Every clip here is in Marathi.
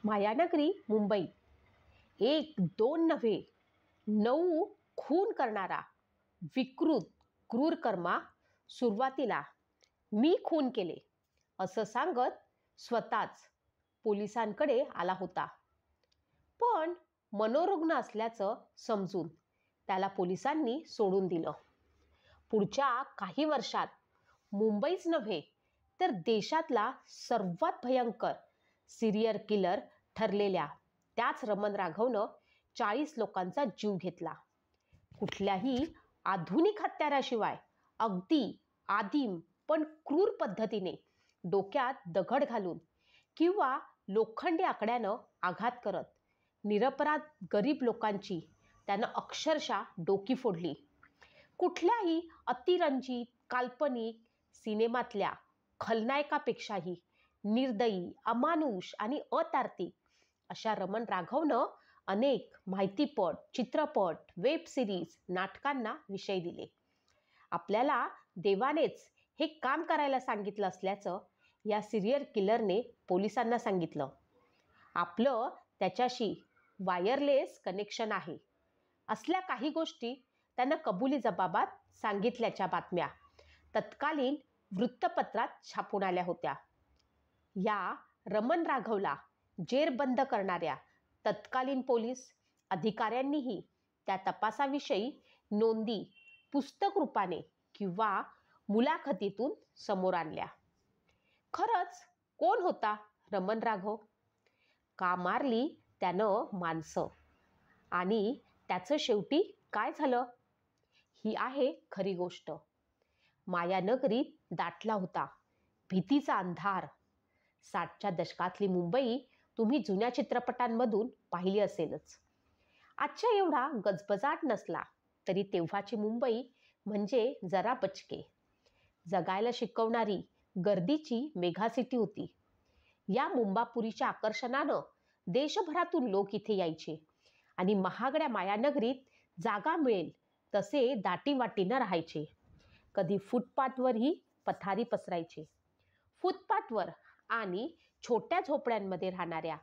मायानगरी मुंबई एक दोन नव्हे 9 खून करणारा विकृत क्रूरकर्मा सुरुवातीला मी खून केले असं सांगत स्वतःच पोलिसांकडे आला होता. पण मनोरुग्ण असल्याचं समजून त्याला पोलिसांनी सोडून दिलं. पुढच्या काही वर्षात मुंबईच नव्हे तर देशातला सर्वात भयंकर सिरियल किलर ठरलेल्या त्याच रमण राघवनं 40 लोकांचा जीव घेतला. कुठल्याही आधुनिक हत्याराशिवाय अगदी आदिम पण क्रूर पद्धतीने डोक्यात दगड घालून किंवा लोखंडी आकड्यानं आघात करत निरपराध गरीब लोकांची त्यानं अक्षरशः डोकी फोडली. कुठल्याही अतिरंजित काल्पनिक सिनेमातल्या खलनायकापेक्षाही निर्दयी, अमानुष आणि अतार्किक अशा रमण राघवनं अनेक माहितीपट, चित्रपट, वेब सिरीज, नाटकांना विषय दिले. आपल्याला देवानेच हे काम करायला सांगितलं असल्याचं या सिरियल किलरने पोलिसांना सांगितलं. आपलं त्याच्याशी वायरलेस कनेक्शन आहे असल्या काही गोष्टी त्यानं कबुली जबाबात सांगितल्याच्या बातम्या तत्कालीन वृत्तपत्रात छापून आल्या होत्या. या रमण राघवला जेरबंद करणाऱ्या तत्कालीन पोलीस अधिकाऱ्यांनीही त्या तपासाविषयी नोंदी पुस्तक रूपाने किंवा मुलाखतीतून समोर आणल्या. खरंच कोण होता रमण राघव? का मारली त्यानं माणसं? आणि त्याचं शेवटी काय झालं? ही आहे खरी गोष्ट. मायानगरीत दाटला होता भीतीचा अंधार. 60च्या दशकातली मुंबई तुम्ही जुन्या चित्रपटांमधून पाहिली असेलच. आजच्या एवढा गजबजाट नसला तरी तेव्हाची मुंबई म्हणजे जरा बचके. जगायला शिकवणारी गर्दीची मेगासिटी होती. या मुंबापुरीच्या आकर्षणानं देशभरातून लोक इथे यायचे आणि महागड्या मायानगरीत जागा मिळेल तसे दाटीवाटीनं राहायचे. कधी फुटपाथवरही पथारी पसरायचे. फुटपाथवर आणि छोट्या झोपड्यांमध्ये राहणाऱ्या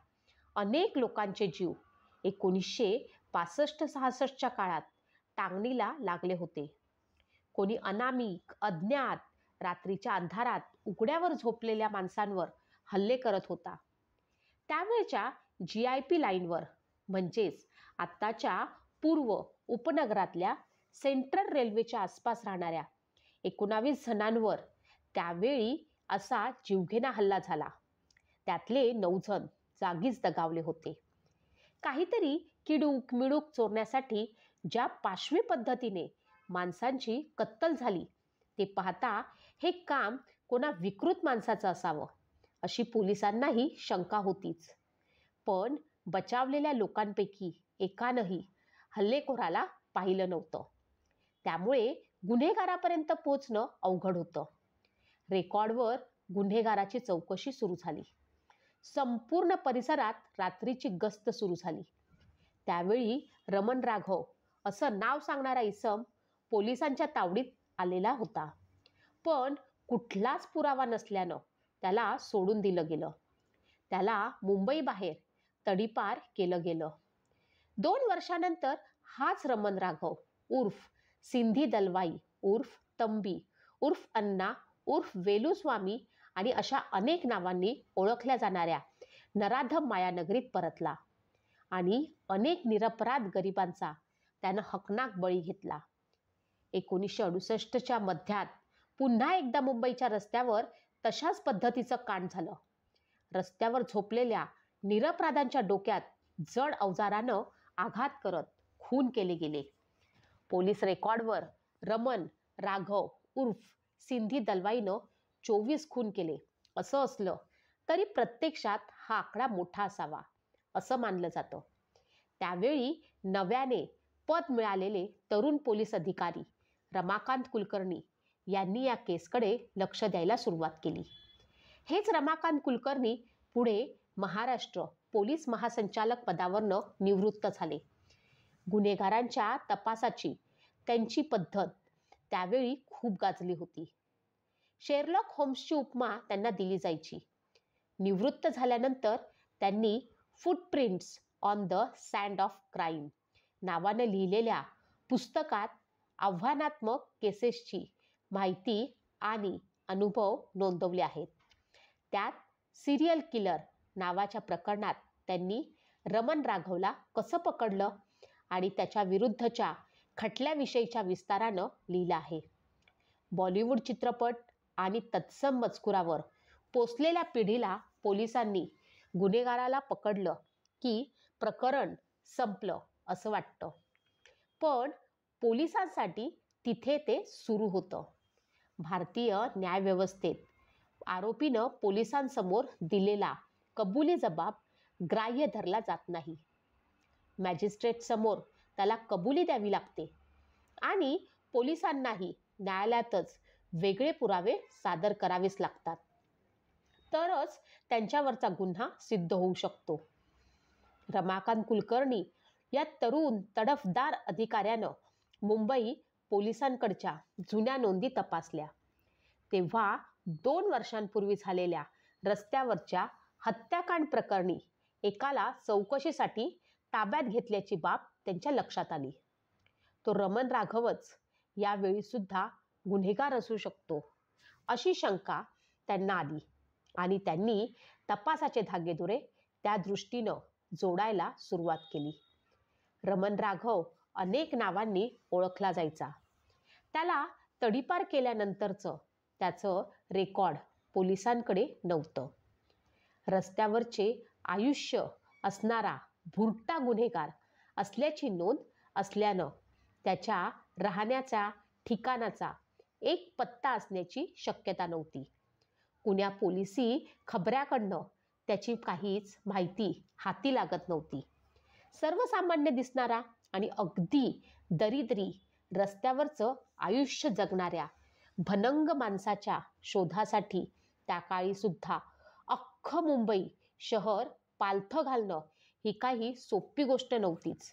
अनेक लोकांचे जीव 1965-66च्या काळात टांगणीला लागले होते. कोणी अनामिक, अज्ञात रात्रीच्या अंधारात उघड्यावर झोपलेल्या माणसांवर हल्ले करत होता. त्यावेळच्या GIP लाईनवर म्हणजेच आत्ताच्या पूर्व उपनगरातल्या सेंट्रल रेल्वेच्या आसपास राहणाऱ्या 19 जणांवर त्यावेळी असा जीवघेणा हल्ला झाला. त्यातले 9 जण जागीच दगावले होते. काहीतरी किडूक मिडूक चोरण्यासाठी ज्या पाशवी पद्धतीने माणसांची कत्तल झाली ते पाहता हे काम कोणा विकृत माणसाचं असावं अशी पोलिसांनाही शंका होतीच. पण बचावलेल्या लोकांपैकी एकानंही हल्लेखोराला पाहिलं नव्हतं. त्यामुळे गुन्हेगारापर्यंत पोचणं अवघड होतं. रेकॉर्डवर गुन्हेगाराची चौकशी सुरू झाली. संपूर्ण परिसरात रात्रीची गस्त सुरू झाली. त्यावेळी रमण राघव असं नाव सांगणारा इसम पोलिसांच्या तावडीत आलेला होता. पण कुठलाच पुरावा नसल्यानं त्याला सोडून दिलं गेलं. त्याला मुंबई बाहेर तडीपार केलं गेलं. 2 वर्षानंतर हाच रमण राघव उर्फ सिंधी दलवाई उर्फ तंबी उर्फ अण्णा उर्फ वेलुस्वामी आणि अशा अनेक नावांनी ओळखल्या जाणाऱ्या नराधम मायानगरीत परतला आणि अनेक निरपराध गरिबांचा त्यानं हकनाक बळी घेतला. 1968च्या मध्यात पुन्हा एकदा मुंबईच्या रस्त्यावर तशाच पद्धतीचं कांड झालं. रस्त्यावर झोपलेल्या निरपराधांच्या डोक्यात जड अवजारानं आघात करत खून केले गेले. पोलीस रेकॉर्डवर रमण राघव उर्फ सिंधी दलवाईनं 24 खून केले असं असलं तरी प्रत्यक्षात हा आकडा मोठा असावा असं मानलं जातं. त्यावेळी नव्याने पद मिळालेले तरुण पोलीस अधिकारी रमाकांत कुलकर्णी यांनी या केसकडे लक्ष द्यायला सुरुवात केली. हेच रमाकांत कुलकर्णी पुढे महाराष्ट्र पोलीस महासंचालक पदावरनं निवृत्त झाले. गुन्हेगारांच्या तपासाची त्यांची पद्धत त्यावेळी खूप गाजली होती. शेरलॉक होम्सची उपमा त्यांना दिली जायची. निवृत्त झाल्यानंतर त्यांनी footprints on the sand of crime नावानं लिहिलेल्या पुस्तकात आव्हानात्मक केसेसची माहिती आणि अनुभव नोंदवले आहेत. त्यात सिरियल किलर नावाच्या प्रकरणात त्यांनी रमण राघवला कसं पकडलं आणि त्याच्या विरुद्धच्या खटल्याविषयीच्या विस्तारानं लिहिलं आहे. बॉलिवूड चित्रपट आणि तत्सम मजकुरावर पोचलेल्या पिढीला पोलिसांनी गुन्हेगाराला पकडलं की प्रकरण संपलं असं वाटतं. पण पोलिसांसाठी तिथे ते सुरू होतं. भारतीय न्यायव्यवस्थेत आरोपीनं पोलिसांसमोर दिलेला कबुली जबाब ग्राह्य धरला जात नाही. मॅजिस्ट्रेटसमोर त्याला कबुली द्यावी लागते आणि पोलिसांनाही न्यायालयातच वेगळे पुरावे सादर करावेच लागतात. तरच त्यांच्यावरचा गुन्हा सिद्ध होऊ शकतो. रमाकांत कुलकर्णी या तरुण तडफदार अधिकाऱ्यानं मुंबई पोलिसांकडच्या जुन्या नोंदी तपासल्या. तेव्हा 2 वर्षांपूर्वी झालेल्या रस्त्यावरच्या हत्याकांड प्रकरणी एकाला चौकशीसाठी ताब्यात घेतल्याची बाब त्यांच्या लक्षात आली. तो रमण राघवच यावेळी सुद्धा गुन्हेगार असू शकतो अशी शंका त्यांना आली आणि त्यांनी तपासाचे धागेदोरे त्या दृष्टीनं जोडायला सुरुवात केली. रमण राघव अनेक नावांनी ओळखला जायचा. त्याला तडीपार केल्यानंतरचं त्याचं रेकॉर्ड पोलिसांकडे नव्हतं. रस्त्यावरचे आयुष्य असणारा भुरटा गुन्हेगार असल्याची नोंद असल्यानं त्याच्या राहण्याच्या ठिकाणाचा एक पत्ता असण्याची शक्यता नव्हती. कुण्या पोलिसी खबऱ्याकडनं त्याची काहीच माहिती हाती लागत नव्हती. सर्वसामान्य दिसणारा आणि अगदी दरिद्री रस्त्यावरचं आयुष्य जगणाऱ्या भनंग माणसाच्या शोधासाठी त्या काळी सुद्धा अख्खं मुंबई शहर पालथं घालणं ही काही सोपी गोष्ट नव्हतीच.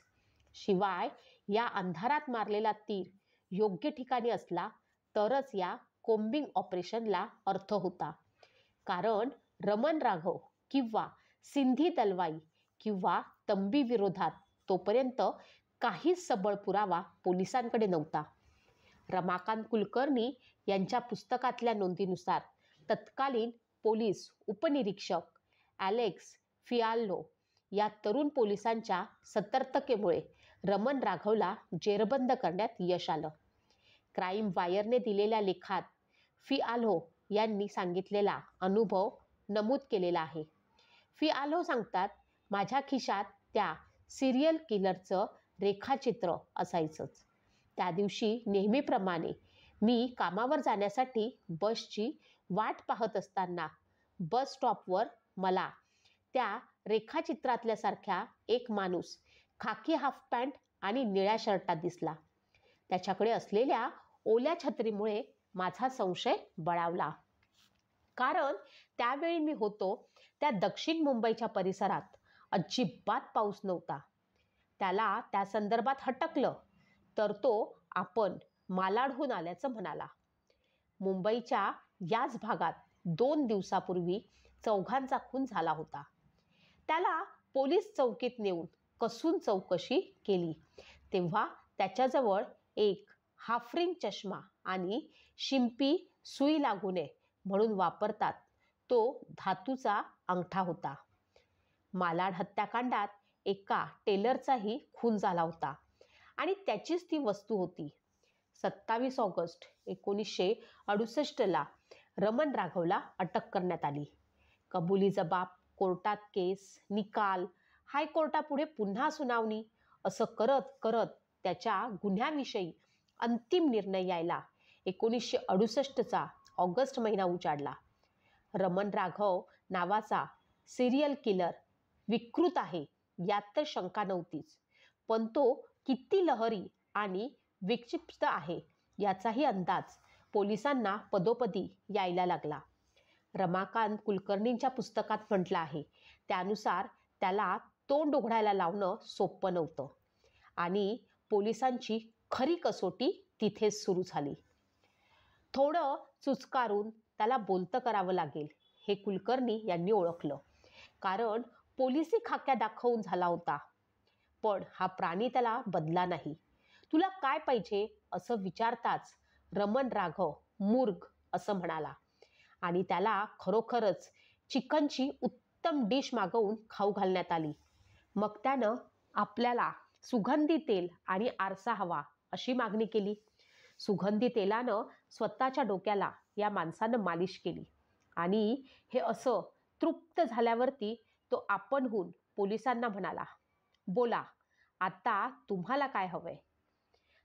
शिवाय या अंधारात मारलेला तीर योग्य ठिकाणी असला तरच या कोम्बिंग ऑपरेशनला अर्थ होता. कारण रमण राघव किंवा सिंधी दलवाई किंवा तंबी विरोधात तोपर्यंत काहीच सबळ पुरावा पोलिसांकडे नव्हता. रमाकांत कुलकर्णी यांच्या पुस्तकातल्या नोंदीनुसार तत्कालीन पोलीस उपनिरीक्षक ॲलेक्स फियाल्लो या तरुण पोलिसांच्या सतर्कतेमुळे रमण राघवला जेरबंद करण्यात यश आलं. क्राईम वायरने दिलेल्या लेखात फियाल्लो यांनी सांगितलेला अनुभव नमूद केलेला आहे. फियाल्लो सांगतात, माझ्या खिशात त्या सिरियल किलरचं रेखाचित्र असायचंच. त्या दिवशी नेहमीप्रमाणे मी कामावर जाण्यासाठी बसची वाट पाहत असताना बस स्टॉपवर मला त्या रेखाचित्रातल्यासारख्या एक माणूस खाकी हाफ पॅन्ट आणि निळ्या शर्टात दिसला. त्याच्याकडे असलेल्या ओल्या छत्रीमुळे माझा संशय बळावला. कारण त्यावेळी मी होतो त्या दक्षिण मुंबईच्या परिसरात अजिबात पाऊस नव्हता. त्याला त्या संदर्भात हटकलं तर तो आपण मालाडहून आल्याचं म्हणाला. मुंबईच्या याच भागात 2 दिवसापूर्वी चौघांचा खून झाला होता. त्याला पोलीस चौकीत नेऊन कसून चौकशी केली तेव्हा त्याच्याजवळ एक हाफरिंग चष्मा आणि शिंपी सुई लागू नये म्हणून वापरतात तो धातूचा अंगठा होता. मालाड हत्याकांडात एका टेलरचाही खून झाला होता आणि त्याचीच ती वस्तू होती. 27 ऑगस्ट 1968ला रमण राघवला अटक करण्यात आली. कबुली जबाब, कोर्टात केस, निकाल, हायकोर्टापुढे पुन्हा सुनावणी असं करत करत त्याच्या गुन्ह्याविषयी अंतिम निर्णय यायला 1968चा ऑगस्ट महिना उजाडला. रमण राघव नावाचा सिरियल किलर विकृत आहे यात तर शंका नव्हतीच, पण तो किती लहरी आणि विक्षिप्त आहे याचाही अंदाज पोलिसांना पदोपदी यायला लागला. रमाकांत कुलकर्णींच्या पुस्तकात म्हटलं आहे त्यानुसार त्याला तोंड उघडायला लावणं सोपं नव्हतं आणि पोलिसांची खरी कसोटी तिथेच सुरू झाली. थोडं चुचकारून त्याला बोलतं करावं लागेल हे कुलकर्णी यांनी ओळखलं. कारण पोलिसी खाक्या दाखवून झाला होता. पण हा प्राणी त्याला बदला नाही. तुला काय पाहिजे असं विचारताच रमण राघव मूर्ग असं म्हणाला आणि त्याला खरोखरच चिकनची उत्तम डिश मागवून खाऊ घालण्यात आली. मग त्यानं आपल्याला सुगंधी तेल आणि आरसा हवा अशी मागणी केली. सुगंधी तेलानं स्वतःच्या डोक्याला या माणसानं मालिश केली आणि हे असं तृप्त झाल्यावरती तो आपणहून पोलिसांना म्हणाला, बोला आता तुम्हाला काय हवंय.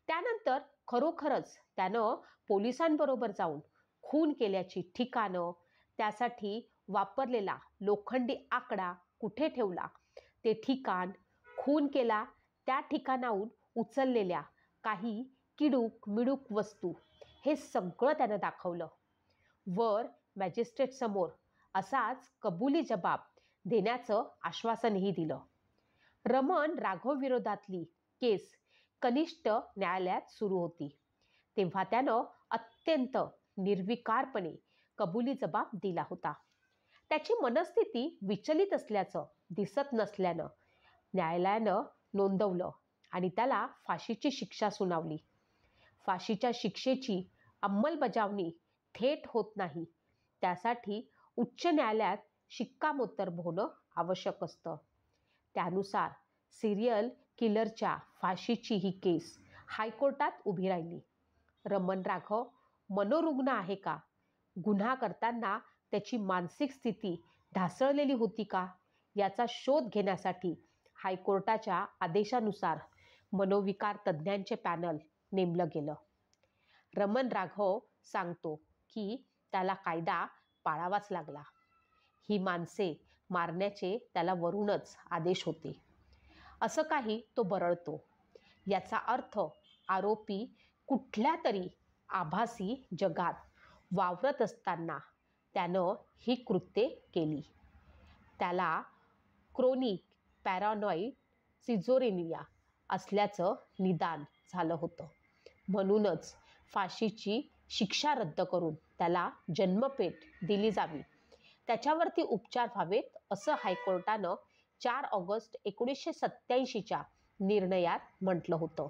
त्यानंतर खरोखरच त्यानं पोलिसांबरोबर जाऊन खून केल्याची ठिकाणं, त्यासाठी वापरलेला लोखंडी आकडा कुठे ठेवला, ते ठिकाण, खून केला त्या ठिकाणाहून उचललेल्या काही किडूक मिडूक वस्तू, हे सगळं त्यानं दाखवलं. वर मॅजिस्ट्रेटसमोर असाच कबुली जबाब देण्याचं आश्वासनही दिलं. रमण राघव विरोधातली केस कनिष्ठ न्यायालयात सुरू होती. तेव्हा त्यानं अत्यंत निर्विकारपणे कबुली जबाब दिला होता. त्याची मनस्थिती विचलित असल्याचं दिसत नसल्यानं न्यायालयानं नोंदवलं आणि त्याला फाशीची शिक्षा सुनावली. फाशीच्या शिक्षेची अंमलबजावणी थेट होत नाही, त्यासाठी उच्च न्यायालयात शिक्कामोर्तब होणं आवश्यक असतं. त्यानुसार सिरियल किलरच्या फाशीची ही केस हायकोर्टात उभी राहिली. रमण राघव मनोरुग्ण आहे का? गुन्हा करताना त्याची मानसिक स्थिती ढासळलेली होती का? याचा शोध घेण्यासाठी हायकोर्टाच्या आदेशानुसार मनोविकार तज्ज्ञांचे पॅनल नेमलं गेलं. रमण राघव सांगतो की त्याला कायदा पाळावाच लागला. ही माणसे मारण्याचे त्याला वरूनच आदेश होते, असं काही तो बरळतो. याचा अर्थ आरोपी कुठल्या तरी आभासी जगात वावरत असताना त्यानं ही कृत्ये केली. त्याला क्रोनिक पॅरानॉइड सिझोरेनिया असल्याचं निदान झालं होतं. म्हणूनच फाशीची शिक्षा रद्द करून त्याला जन्मठेप दिली जावी, त्याच्यावरती उपचार व्हावेत असं हायकोर्टानं 4 ऑगस्ट 1987च्या निर्णयात म्हटलं होतं.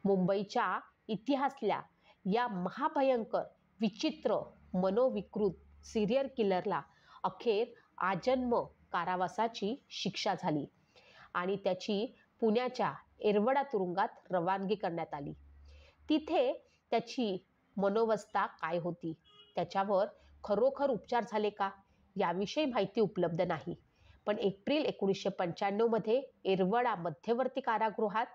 मुंबईच्या इतिहासातल्या या महाभयंकर विचित्र मनोविकृत सिरियल किलरला अखेर आजन्म कारावासाची शिक्षा झाली आणि त्याची पुण्याच्या येरवडा तुरुंगात रवानगी करण्यात आली. तिथे त्याची मनोवस्था काय होती, त्याच्यावर खरोखर उपचार झाले का, याविषयी माहिती उपलब्ध नाही. पण एप्रिल 1995 मध्ये येरवडा मध्यवर्ती कारागृहात